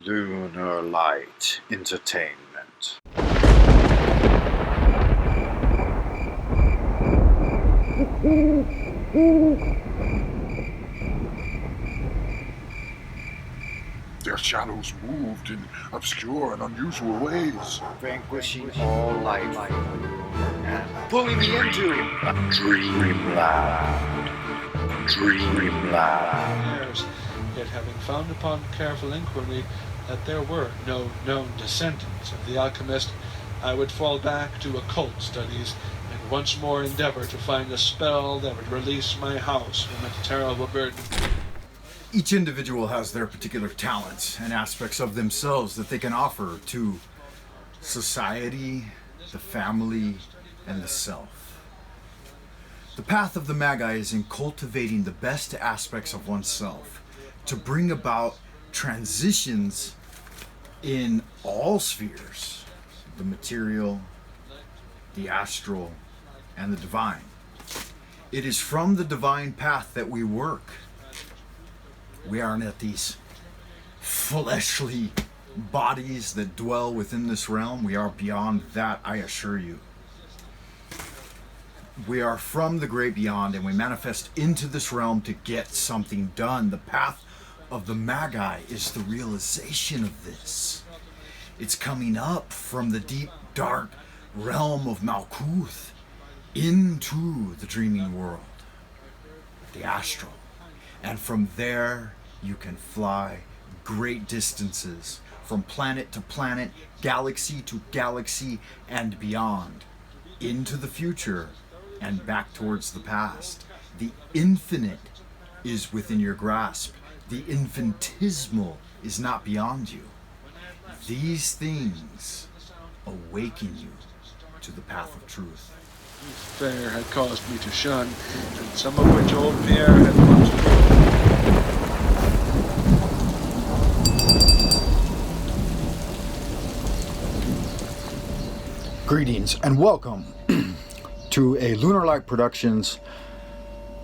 Lunar Lite Entertainment. Their shadows moved in obscure and unusual ways, Vanquishing all life and pulling me into Dreamland. Years, yet having found upon careful inquiry that there were no known descendants of the alchemist, I would fall back to occult studies and once more endeavor to find a spell that would release my house from its terrible burden. Each individual has their particular talents and aspects of themselves that they can offer to society, the family, and the self. The path of the Magi is in cultivating the best aspects of oneself to bring about transitions in all spheres, the material, the astral, and the divine. It is from the divine path that we work. We aren't at these fleshly bodies that dwell within this realm. We are beyond that, I assure you. We are from the great beyond, and we manifest into this realm to get something done. The path of the Magi is the realization of this. It's coming up from the deep, dark realm of Malkuth into the dreaming world, the astral. And from there, you can fly great distances, from planet to planet, galaxy to galaxy, and beyond, into the future and back towards the past. The infinite is within your grasp. The infinitesimal is not beyond you. These things awaken you to the path of truth. Fair had caused me to shun, and some of which old Pierre had once told. Greetings and welcome to a Lunar Lite Productions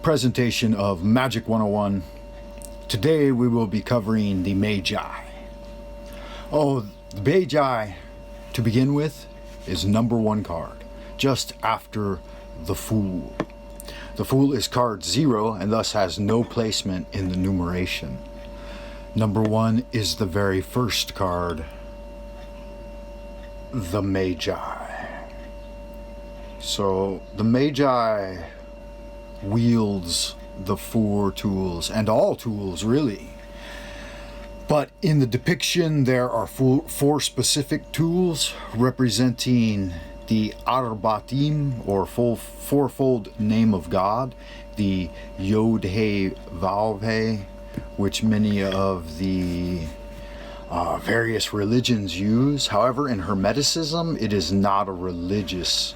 presentation of Magick 101. Today we will be covering the Magi. Oh, the Magi, to begin with, is number one card, just after the Fool. The Fool is card 0 and thus has no placement in the numeration. Number 1 is the very first card, the Magi. So the Magi wields the 4 tools, and all tools really. But in the depiction there are 4 specific tools representing the Arbatim, or fourfold name of God, the Yod He Vav He, which many of the various religions use. However, in Hermeticism, it is not a religious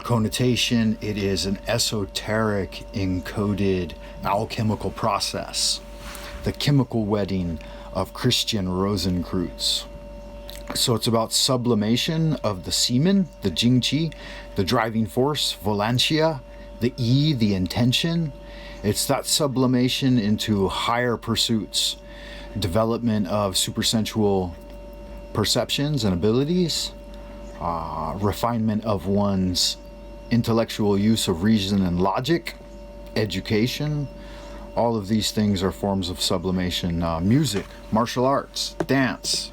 connotation. It is an esoteric encoded alchemical process, the chemical wedding of Christian Rosenkreuz. So it's about sublimation of the semen, the Jingqi, the driving force, Volantia, the E, the intention. It's that sublimation into higher pursuits, development of supersensual perceptions and abilities, refinement of one's intellectual use of reason and logic, education. All of these things are forms of sublimation. Music, martial arts, dance,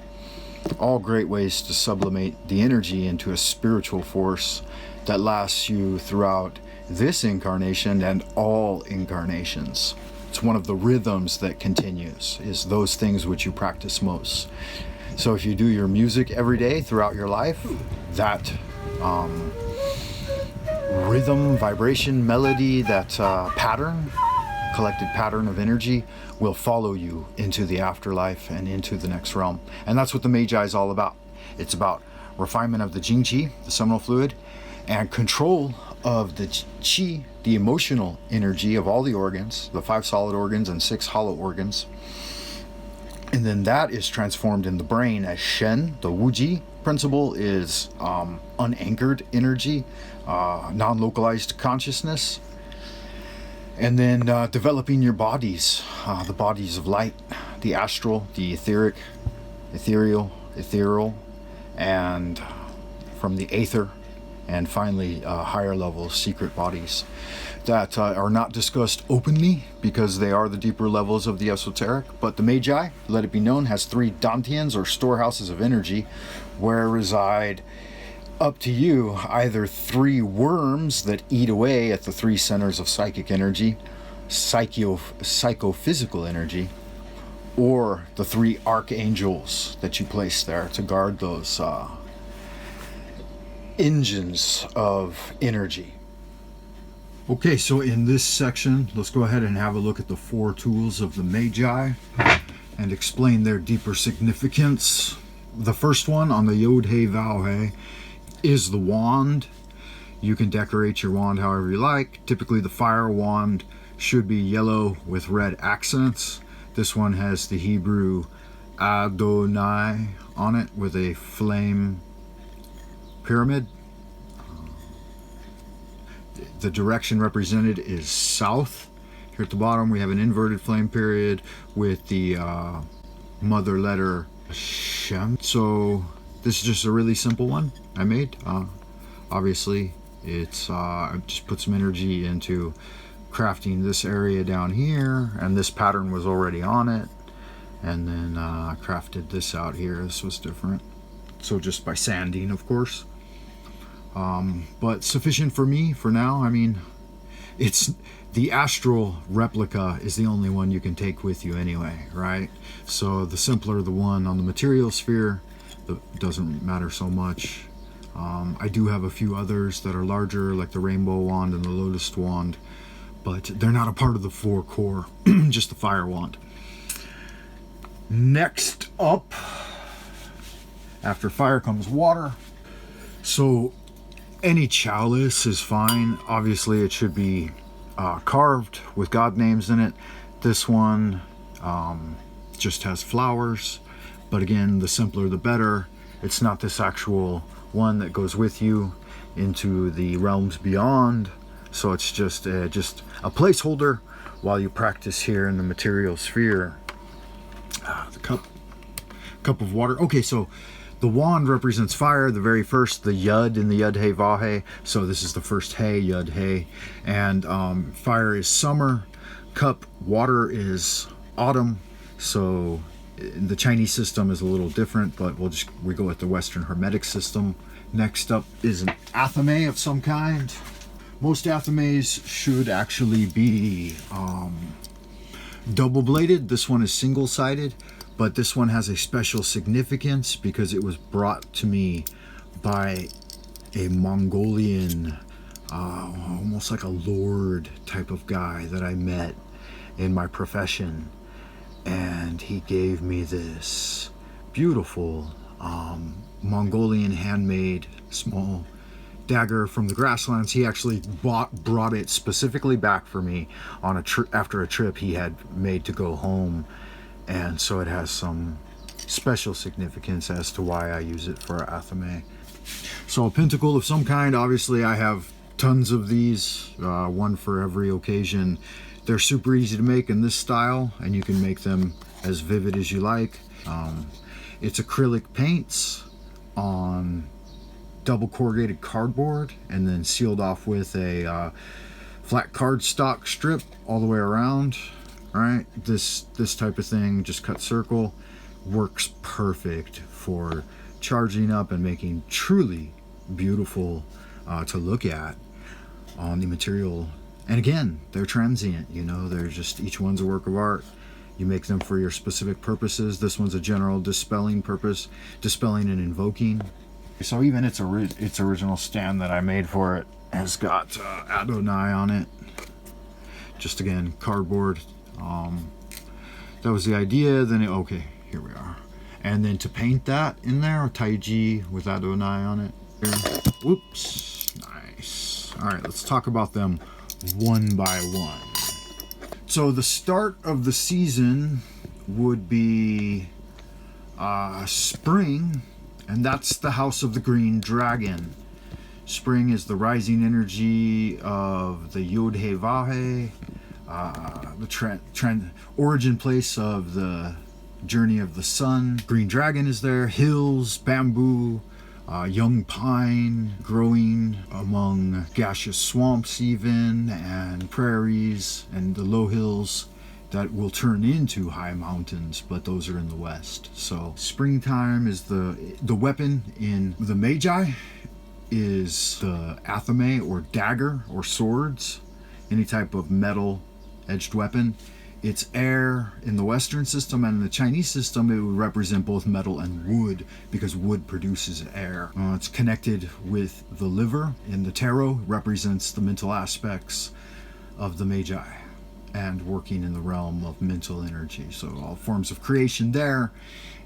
all great ways to sublimate the energy into a spiritual force that lasts you throughout this incarnation and all incarnations. It's one of the rhythms that continues, is those things which you practice most. So if you do your music every day throughout your life, that rhythm, vibration, melody, that pattern, collected pattern of energy will follow you into the afterlife and into the next realm. And that's what the Magi is all about. It's about refinement of the Jingqi, the seminal fluid, and control of the Qi, the emotional energy of all the organs, the 5 solid organs and 6 hollow organs. And then that is transformed in the brain as Shen. The Wuji principle is unanchored energy, non-localized consciousness. And then developing your bodies, the bodies of light, the astral, the etheric, ethereal, and from the aether, and finally higher levels, secret bodies that are not discussed openly because they are the deeper levels of the esoteric. But the Magi, let it be known, has 3 dantians, or storehouses of energy, where reside, up to you, either 3 worms that eat away at the 3 centers of psychic energy, psychophysical energy, or the 3 archangels that you place there to guard those engines of energy. Okay, so in this section, let's go ahead and have a look at the 4 tools of the Magi and explain their deeper significance. The first one, on the Yod-He Vav-He, is the wand. You can decorate your wand however you like. Typically the fire wand should be yellow with red accents. This one has the Hebrew Adonai on it with a flame pyramid. The direction represented is south. Here at the bottom we have an inverted flame period with the mother letter Shem. So this is just a really simple one I made. Obviously it's I just put some energy into crafting this area down here, and this pattern was already on it, and then I crafted this out here. This was different, so just by sanding, of course. But sufficient for me for now. I mean, it's the astral replica is the only one you can take with you anyway, right? So the simpler the one on the material sphere, it doesn't matter so much. I do have a few others that are larger, like the rainbow wand and the lotus wand, but they're not a part of the 4 core, just the fire wand. Next up, after fire comes water. So any chalice is fine. Obviously it should be carved with God names in it. This one just has flowers, but again, the simpler the better. It's not this actual one that goes with you into the realms beyond, so it's just a placeholder while you practice here in the material sphere. The cup of water. Okay, so the wand represents fire, the very first, the Yud in the Yod-He Vav-He. So this is the first He, Yud-He. And fire is summer. Cup, water is autumn. So the Chinese system is a little different, but we go with the Western Hermetic system. Next up is an athame of some kind. Most athames should actually be double-bladed. This one is single-sided, but this one has a special significance because it was brought to me by a Mongolian, almost like a lord type of guy that I met in my profession, and he gave me this beautiful Mongolian handmade small dagger from the grasslands. He actually brought it specifically back for me on after a trip he had made to go home, and so it has some special significance as to why I use it for athame. So a pentacle of some kind. Obviously I have tons of these, one for every occasion. They're super easy to make in this style, and you can make them as vivid as you like. It's acrylic paints on double corrugated cardboard and then sealed off with a flat cardstock strip all the way around. All right, this type of thing, just cut circle, works perfect for charging up and making truly beautiful to look at on the material. And again, they're transient, you know, they're just, each one's a work of art. You make them for your specific purposes. This one's a general dispelling purpose, dispelling and invoking. So even its original stand that I made for it has got Adonai on it. Just again, cardboard. That was the idea. Then okay, here we are. And then to paint that in there, Taiji with Adonai on it. Here. Whoops, nice. All right, let's talk about them one by one. So the start of the season would be spring, and that's the house of the green dragon. Spring is the rising energy of the Yod-He Vav-He, the origin place of the Journey of the Sun. Green dragon is there. Hills, bamboo, young pine growing among gaseous swamps even, and prairies, and the low hills that will turn into high mountains, but those are in the west. So springtime is the weapon in the Magi is the athame or dagger or swords, any type of metal edged weapon. It's air in the Western system, and in the Chinese system it would represent both metal and wood, because wood produces air. It's connected with the liver. In the tarot, represents the mental aspects of the Magi and working in the realm of mental energy. So all forms of creation there,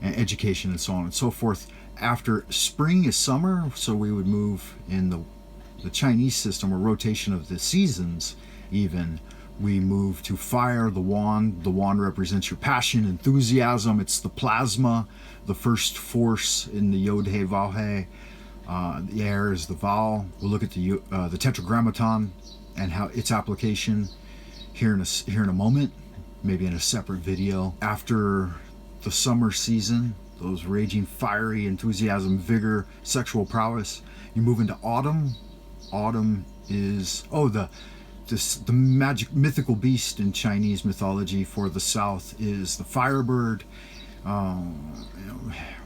and education and so on and so forth. After spring is summer, so we would move in the Chinese system, or rotation of the seasons even. We move to fire, the wand. The wand represents your passion, enthusiasm. It's the plasma, the first force in the Yod-He Vav-He. The air is the vowel. We'll look at the tetragrammaton and how its application here in a moment, maybe in a separate video. After the summer season, those raging, fiery enthusiasm, vigor, sexual prowess, you move into autumn. Autumn is the magic mythical beast in Chinese mythology for the south is the firebird.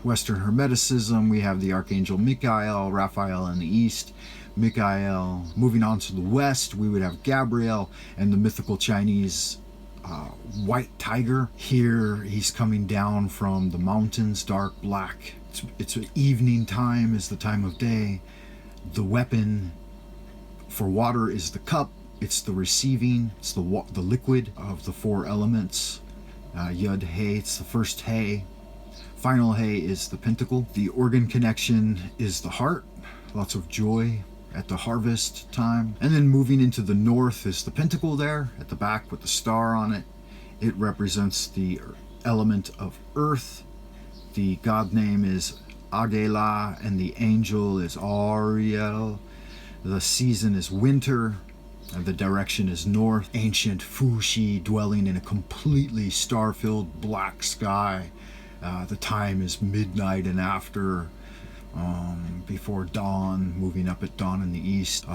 Western Hermeticism, we have the Archangel Michael, Raphael in the east, Michael. Moving on to the west, we would have Gabriel and the mythical Chinese white tiger. Here he's coming down from the mountains, dark black. It's evening time is the time of day. The weapon for water is the cup. It's the receiving, it's the liquid of the four elements. Yud He, it's the first He. Final He is the pentacle. The organ connection is the heart. Lots of joy at the harvest time. And then moving into the north is the pentacle there at the back with the star on it. It represents the element of earth. The god name is Agela, and the angel is Ariel. The season is winter. The direction is north. Ancient Fuxi, dwelling in a completely star-filled black sky. The time is midnight and after, before dawn, moving up at dawn in the east.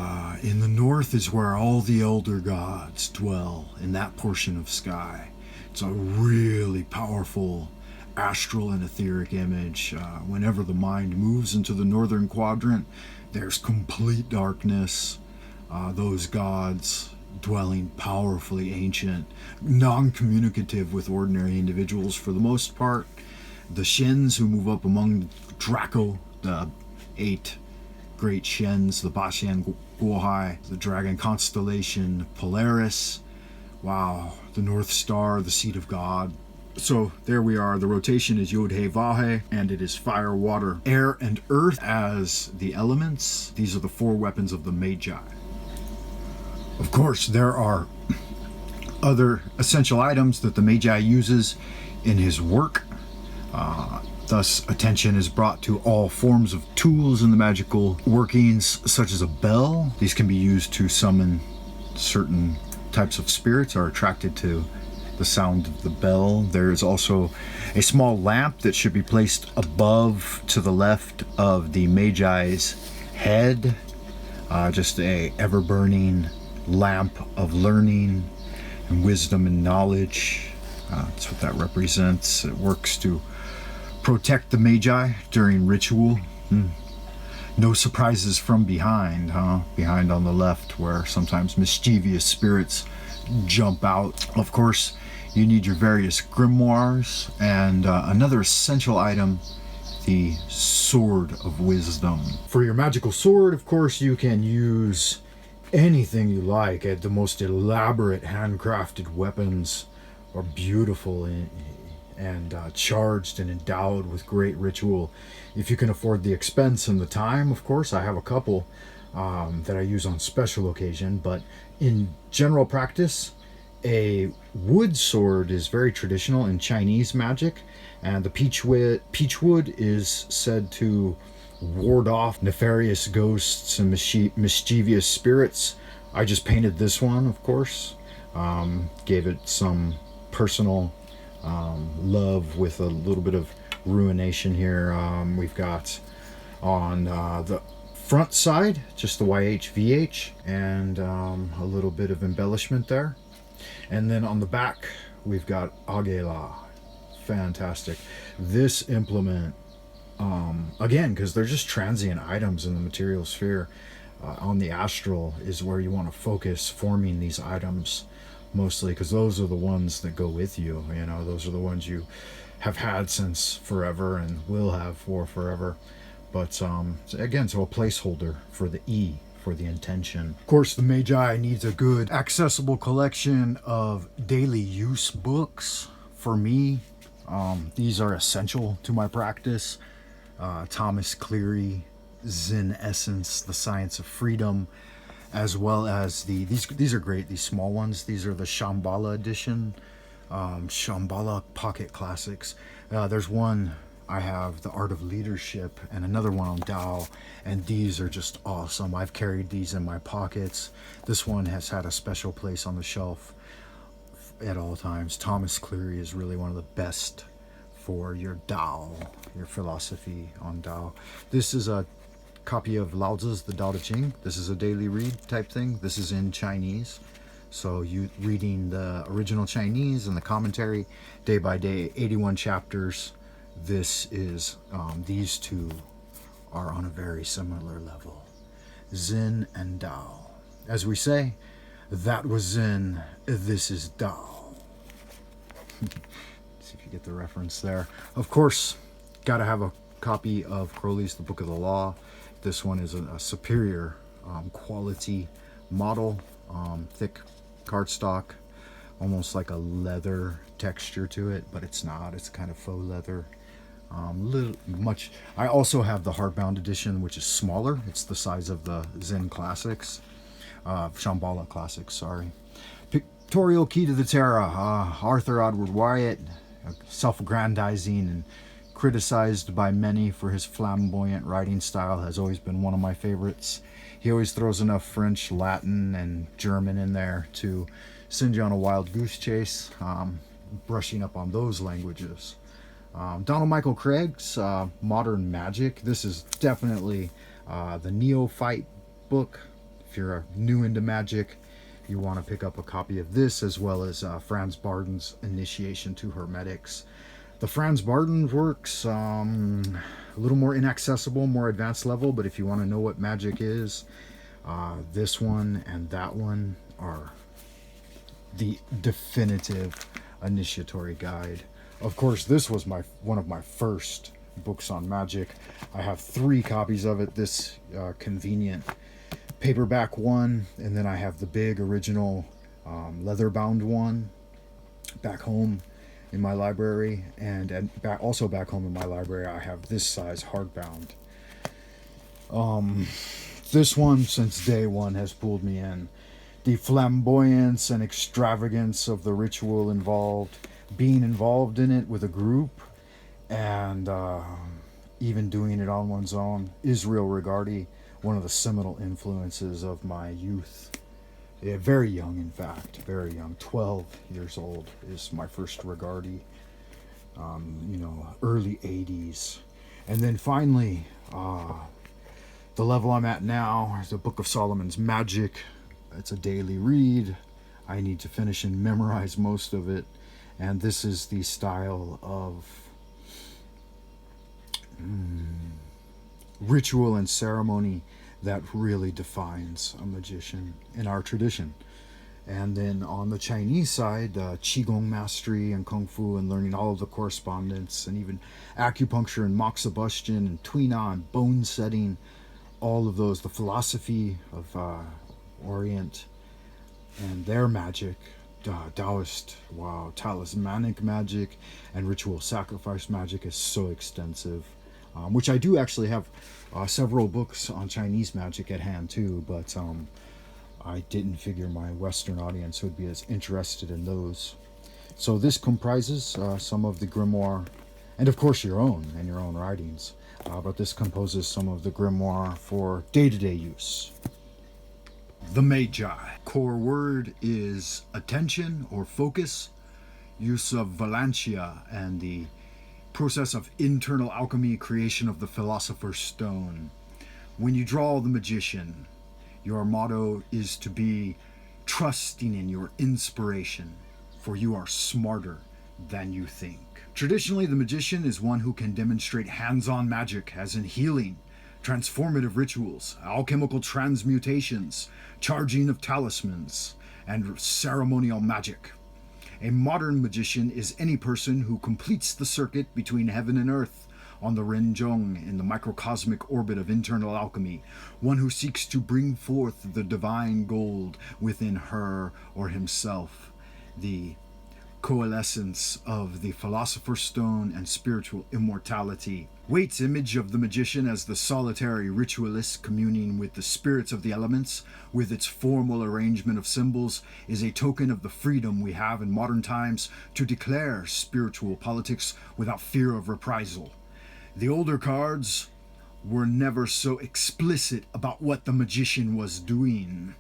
In the north is where all the elder gods dwell, in that portion of sky. It's a really powerful astral and etheric image. Whenever the mind moves into the northern quadrant, there's complete darkness. Those gods dwelling powerfully ancient, non-communicative with ordinary individuals for the most part. The Shens who move up among Draco, the 8 great Shens, the Bashan Guohai, the dragon constellation Polaris. Wow, the North Star, the seat of God. So there we are. The rotation is Yod-He Vav-He, and it is fire, water, air, and earth as the elements. These are the 4 weapons of the Magi. Of course, there are other essential items that the Magi uses in his work. Thus, attention is brought to all forms of tools in the magical workings, such as a bell. These can be used to summon certain types of spirits, are attracted to the sound of the bell. There is also a small lamp that should be placed above to the left of the Magi's head. Just a ever-burning lamp of learning and wisdom and knowledge. That's what that represents. It works to protect the Magi during ritual. No surprises from behind, behind on the left, where sometimes mischievous spirits jump out. Of course, you need your various grimoires, and another essential item, the Sword of Wisdom. For your magical sword, of course, you can use anything you like. The most elaborate handcrafted weapons are beautiful and charged and endowed with great ritual. If you can afford the expense and the time, of course, I have a couple that I use on special occasion, but in general practice, a wood sword is very traditional in Chinese magic, and the peach wood is said to ward off nefarious ghosts and mischievous spirits. I just painted this one, of course, gave it some personal Love with a little bit of ruination here. We've got on the front side just the YHVH and a little bit of embellishment there. And then on the back, we've got Agela. Fantastic. This implement, again, because they're just transient items in the material sphere, on the astral is where you want to focus forming these items mostly, because those are the ones that go with you. You know, those are the ones you have had since forever and will have for forever. But again, so a placeholder for the E, for the intention. Of course, the Magi needs a good accessible collection of daily use books. For me, these are essential to my practice. Thomas Cleary, Zen Essence, The Science of Freedom, as well as these are great, these small ones. These are the Shambhala edition, Shambhala Pocket Classics. There's one I have, The Art of Leadership, and another one on Tao, and these are just awesome. I've carried these in my pockets. This one has had a special place on the shelf at all times. Thomas Cleary is really one of the best for your Tao, your philosophy on Tao. This is a copy of Lao Tzu's The Tao Te Ching. This is a daily read type thing. This is in Chinese, so you reading the original Chinese and the commentary day by day, 81 chapters. This is these two are on a very similar level. Zen and Tao. As we say, that was Zen, this is Tao. See if you get the reference there. Of course, gotta have a copy of Crowley's The Book of the Law. This one is a superior quality model, thick cardstock, almost like a leather texture to it, but it's not. It's kind of faux leather. I also have the hardbound edition, which is smaller. It's the size of the Zen Classics, Shambhala Classics. Sorry. Pictorial Key to the Terra. Arthur Edward Wyatt, self-aggrandizing and criticized by many for his flamboyant writing style, has always been one of my favorites. He always throws enough French, Latin, and German in there to send you on a wild goose chase, brushing up on those languages. Donald Michael Craig's Modern Magick. This is definitely the neophyte book. If you're new into magic, you want to pick up a copy of this, as well as Franz Barden's Initiation to Hermetics. The Franz Barden works a little more inaccessible, more advanced level, but if you want to know what magic is, this one and that one are the definitive initiatory guide. Of course, this was one of my first books on magic. I have 3 copies of it. This convenient paperback one, and then I have the big original leather-bound one back home in my library, and also back home in my library I have this size hardbound. This one, since day one, has pulled me in. The flamboyance and extravagance of the ritual involved, being involved in it with a group, and even doing it on one's own. Israel Regardie, one of the seminal influences of my youth. Yeah, very young, in fact, very young. 12 years old is my first Regardie. Early 80s. And then finally, the level I'm at now is the Book of Solomon's Magick. It's a daily read. I need to finish and memorize most of it. And this is the style of ritual and ceremony that really defines a magician in our tradition. And then on the Chinese side, Qigong mastery and Kung Fu, and learning all of the correspondence, and even acupuncture and moxibustion and Tuina and bone setting, all of those, the philosophy of Orient and their magic, Taoist, talismanic magic and ritual sacrifice magic is so extensive, which I do actually have several books on Chinese magic at hand too, but I didn't figure my Western audience would be as interested in those. So this comprises some of the grimoire, and of course your own and your own writings, but this composes some of the grimoire for day-to-day use. The Magi. Core word is attention or focus. use of Valentia, and the process of internal alchemy, creation of the Philosopher's Stone. When you draw the Magician, your motto is to be trusting in your inspiration, for you are smarter than you think. Traditionally, the Magician is one who can demonstrate hands-on magic, as in healing, transformative rituals, alchemical transmutations, charging of talismans, and ceremonial magic. A modern magician is any person who completes the circuit between heaven and earth on the Renjong in the microcosmic orbit of internal alchemy, one who seeks to bring forth the divine gold within her or himself, the coalescence of the Philosopher's Stone and spiritual immortality. Waite's image of the magician as the solitary ritualist communing with the spirits of the elements, with its formal arrangement of symbols, is a token of the freedom we have in modern times to declare spiritual politics without fear of reprisal. The older cards were never so explicit about what the magician was doing.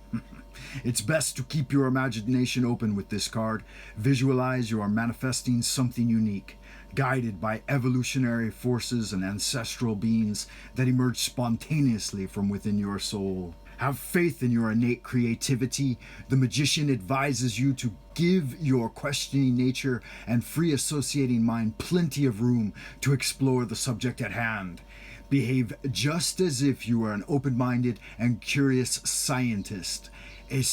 It's best to keep your imagination open with this card. Visualize you are manifesting something unique, guided by evolutionary forces and ancestral beings that emerge spontaneously from within your soul. Have faith in your innate creativity. The magician advises you to give your questioning nature and free associating mind plenty of room to explore the subject at hand. Behave just as if you are an open-minded and curious scientist, a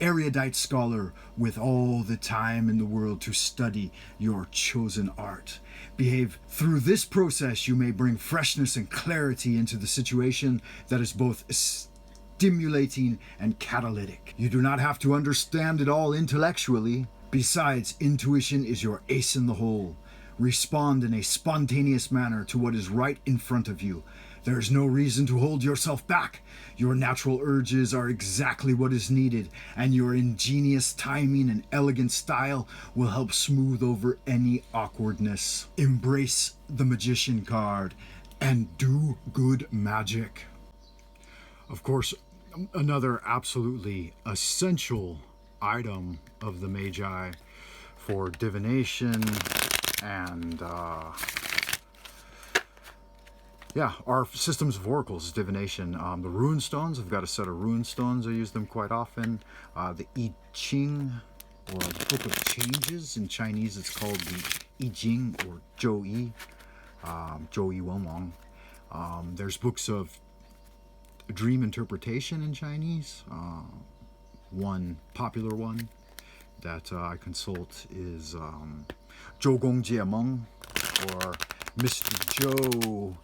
erudite scholar with all the time in the world to study your chosen art. Behave through this process, you may bring freshness and clarity into the situation that is both stimulating and catalytic. You do not have to understand it all intellectually. Besides, intuition is your ace in the hole. Respond in a spontaneous manner to what is right in front of you. There is no reason to hold yourself back. Your natural urges are exactly what is needed, and your ingenious timing and elegant style will help smooth over any awkwardness. Embrace the Magician card and do good magic. Of course, another absolutely essential item of the Magi for divination and our systems of oracles is divination. The rune stones, I've got a set of rune stones. I use them quite often. The I Ching, or the Book of Changes. In Chinese, it's called the I Ching, or Zhou Yi, Zhou Yi Wen Wang. There's books of dream interpretation in Chinese. One popular one that I consult is Zhou Gong Jie Meng, or Mr. Zhou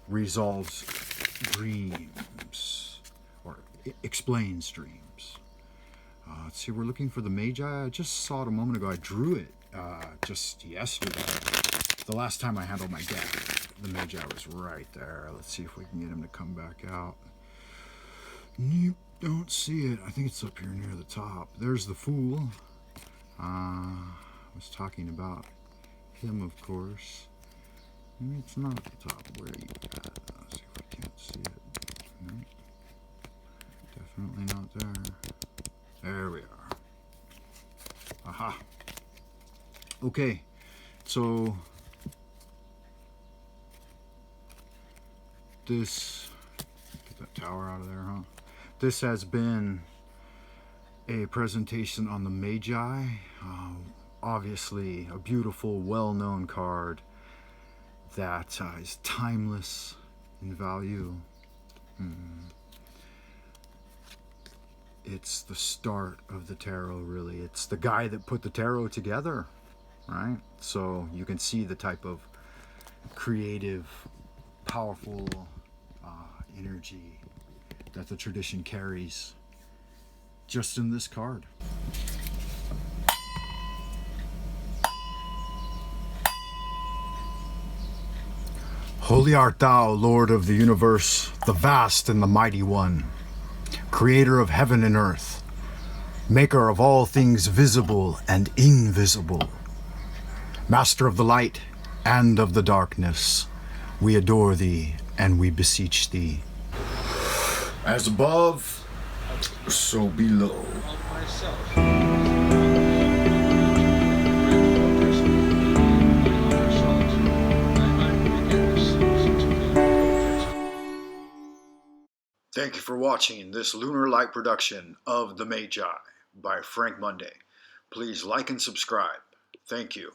Resolves Dreams, or explains dreams. Let's see, we're looking for the Magi. I just saw it a moment ago. I drew it just yesterday. The last time I handled my deck, the Magi was right there. Let's see if we can get him to come back out. Nope, don't see it. I think it's up here near the top. There's the Fool. I was talking about him, of course. Maybe it's not at the top. Where are you at? Let's see if I can't see it. Nope. Definitely not there. There we are. Aha. Okay, so this, get that tower out of there, huh? This has been a presentation on the Magi. Obviously a beautiful, well-known card that is timeless in value. It's the start of the tarot, really. It's the guy that put the tarot together, right? So you can see the type of creative, powerful energy that the tradition carries just in this card. Holy art thou, Lord of the universe, the vast and the mighty one, creator of heaven and earth, maker of all things visible and invisible, master of the light and of the darkness. We adore thee and we beseech thee. As above, so below. On myself. Thank you for watching this Lunar Lite production of The Magick by Frank Monday. Please like and subscribe. Thank you.